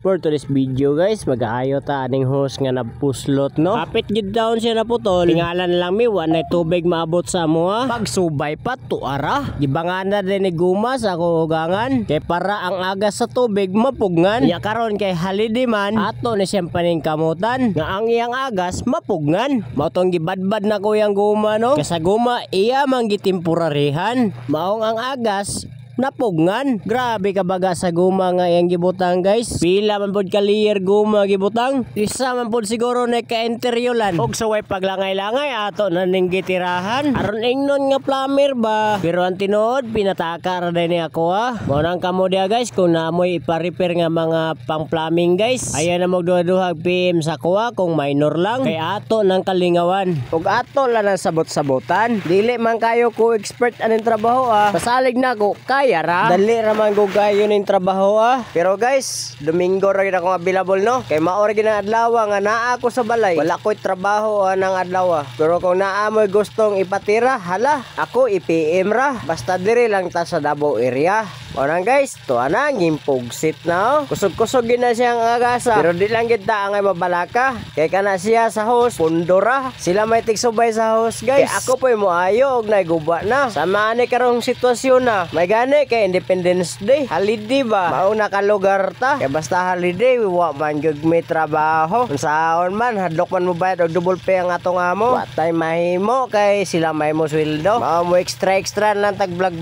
for today's video guys, mag-aayo ta aning host nga napuslot no. Kapit gid down siya naputol. Tingalan lang mi wa na tubig maabot sa mo ha. Pagsubay pa tuara. Gibangan na din ni guma sa ako ugangan. Kay para ang agas sa tubig mapugngan. Ya karon kay holiday man ato ni siyang paning kamutan nga ang iyang agas mapugngan. Mautong gibadbad na ko yang guma no. Kay sa guma iya man gitemporarihan. Maong ang agas napugngan. Grabe ka baga sa guma nga yang gibutang guys. Pila man pod ka layer guma gibutang. Isa man pod siguro na ka-interyolan. Og sa way paglangay-langay ato na ning gitirahan. Aron ingnon nga plumber ba. Pero ang tinuod pinataka ra ni ako ha. Mao nang kamo dia guys kung naamoy ipa-repair nga mga pang-plumbing guys. Ayan na magduha-duhag PM sa kuha kung minor lang. Kay ato nang kalingawan. Og ato lang ang sabot-sabotan. Dili man kayo ko expert aning trabaho ha. Pasalig na ko yara. Dali raman ko gayo ning trabaho ah. Pero guys, Domingo ra gid ako available no. Kay mao ra gid ang adlaw nga naa ako sa balay. Wala ko'y trabaho nang adlaw. Pero kung naa mo gustong ipatira, hala, ako i-PM ra. Basta diri lang ta sa Davao area. Onang guys, to ana gimpugsit na oh. Kusog-kusog gid na siyang agasa. Pero di lang gid ta angay mabalaka. Kay kana siya sa host, pundora. Sila may tigsubay sa host guys. Kay ako po'y moayo og naiguba na. Sama ani karong sitwasyon na. May gani kay Independence Day. Holiday ba? Mao nakalugar ta. Kay basta holiday, wa man gyud may trabaho. Unsaon man, hadlok man mo bayad og double pay ang atong amo. Wa tay mahimo kay sila may mo sweldo. Mao mo extra lang tag vlog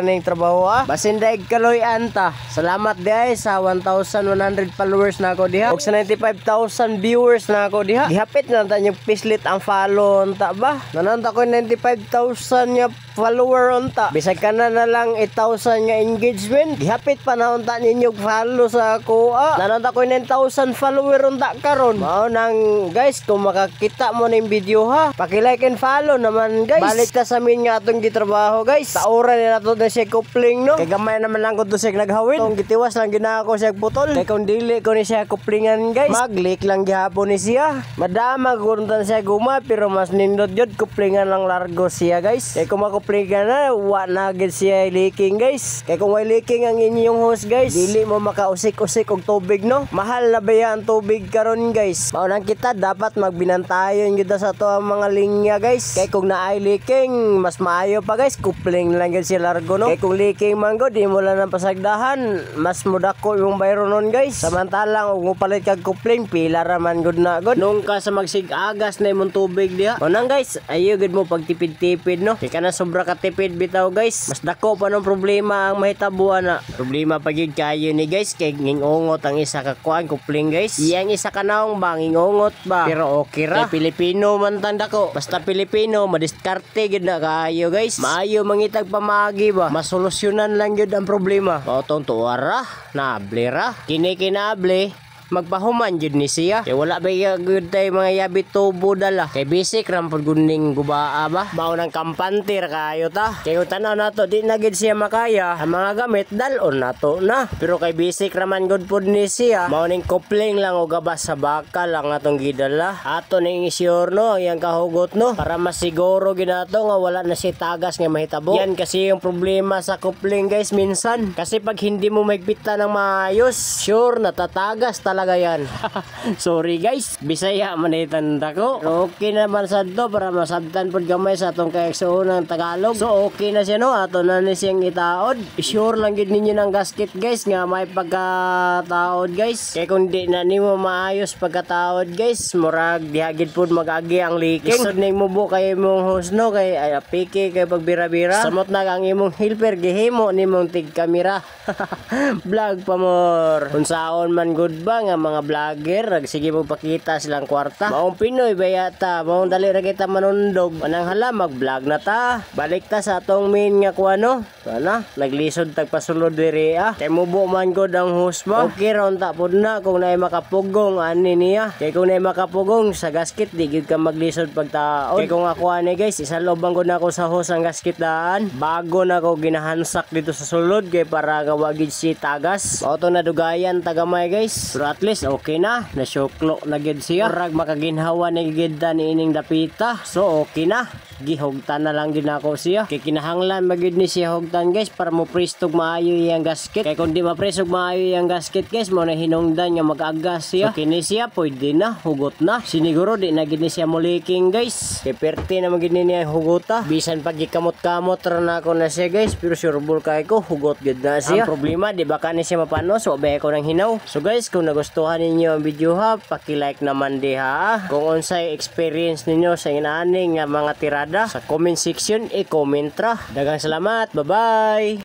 ning trabaho ah. Basin daig kaloy anta. Salamat di sa 1,100 followers na ako diha. Og sa 95,000 viewers na ako diha. Gihapit na ta yung pislit ang follow unta ba? Nananta ko 95,000 nya follower unta. Bisag kana na lang 8,000 nga engagement. Gihapit pa na unta ninyo follow sa ako. Nananta ko 9,000 follower unta karon. Mao nang guys, kung makakita mo ning video ha, paki-like and follow naman guys. Balik ta sa amin nga atong gitrabaho guys. Sa ora ni nato na siya coupling no. Kay gamay naman lang ko to siya naghawid. Kung gitiwas lang ginako siya putol. Kay kung dili ko ni siya couplingan guys, mag-leak lang gihapon ni siya. Madama guruntan siya guma pero mas nindot jud couplingan lang largo siya guys. Kay kung makuplingan na wa na gid siya leaking guys. Kay kung may leaking ang inyong hose guys, dili mo makausik-usik og tubig no. Mahal na ba yan tubig karon guys. Mao nang kita dapat magbinantayon gyud sa to ang mga linya guys. Kay kung naay leaking, mas maayo pa guys, coupling lang gyud siya largo no. Kay kung leaking man go, di mo lang ang pasagdahan, mas mudako yung bayro nun guys. Samantalang og mupalit kag coupling, pila ra man gud na gud. Nung ka sa magsig-agas na imong tubig diha. Mao nang guys, ayo gud mo pagtipid-tipid no. Kay kana sobra ka tipid bitaw guys. Mas dako pa ng problema ang mahitabuan na. Problema pa gyud kayo ni guys kay ngingongot ang isa ka kuan coupling guys. Iyang isa ka naong ngingongot ba. Pero okay ra. Kay Pilipino man tanda ko. Basta Pilipino madiskarte gyud na kayo guys. Maayo mangitag pamagi ba. Masolusyonan lang gyud ang problema. Mao tong tuara, nable ra. Kini kinable magpahuman jud ni siya. Kay wala ba good tay mga yabi tubo dala. Kay basic ram pud guning gubaa ba. Mao nang kampantir kayo ta. Kay tanaw nato di na gid siya makaya. Ang mga gamit dalon nato na. Pero kay basic raman good pud ni siya. Mao ning coupling lang og gabas sa bakal lang atong gidala. Ato ning isure no, yang kahugot no. Para masiguro ginato nga wala na si tagas nga mahitabo. Yan kasi yung problema sa coupling guys minsan. Kasi pag hindi mo maigpitan ng maayos, sure natatagas talaga yan. Sorry guys, Bisaya manitan ko. Okay naman sa to para masabtan pod gamay sa atong kaigsuon ng Tagalog. So okay na siya no, ato na ni siyang itaod. Sure lang gid ninyo ng gasket guys nga may pagkataod guys. Kay kung di na nimo maayos pagkataod guys, murag diha gid pod magagi ang leaking. Isod ning mubo kay imong host no kay piki kay pagbira-bira. Samot na ang imong helper gihimo nimong tig kamera. Vlog pa more. Unsaon man good ba nga mga vlogger sige magpakita silang kwarta. Maong Pinoy bayata, maong dali ra kita manundog. Anang hala mag-vlog na ta. Balik ta sa atong main nga kuano. Ana, naglisod tagpasulod diri ah. Kay mubo man gud ang host ba. Okay ron ta pud na kung naay makapugong ani niya. Kay kung naay makapugong sa gasket di gid ka maglisod pagtaon. Kay kung ako ani guys, isa lobang gud nako sa host ang gasket daan. Bago na ko ginahansak dito sa sulod kay para gawa gid si tagas. Mao to nadugayan tagamay guys. Pero at least okay na. Nasyoklo na gid siya. Murag makaginhawa ni gid ni ining dapita. So okay na. gihugtan na lang din ako siya. Kay kinahanglan magid ni siya hugtan guys para mo prestog maayo iyang gasket. Kay kung di maprestog maayo iyang gasket guys, mo na hinungdan nga mag-agas siya. So kini siya pwede na hugot na. Siniguro di na gid ni siya muliking guys. Kay perte na magid niya hugota. Bisan pag gikamot-kamot ra na ako na siya guys, pero sureball kay ko hugot gid na siya. Ang problema di ba kani siya mapano, so bay ko nang hinaw. So guys, kung nagustuhan ninyo ang video ha, paki-like naman di ha. Kung unsay experience ninyo sa inaani nga mga tirada sa comment section, i-comment ra. Daghang salamat. Bye-bye.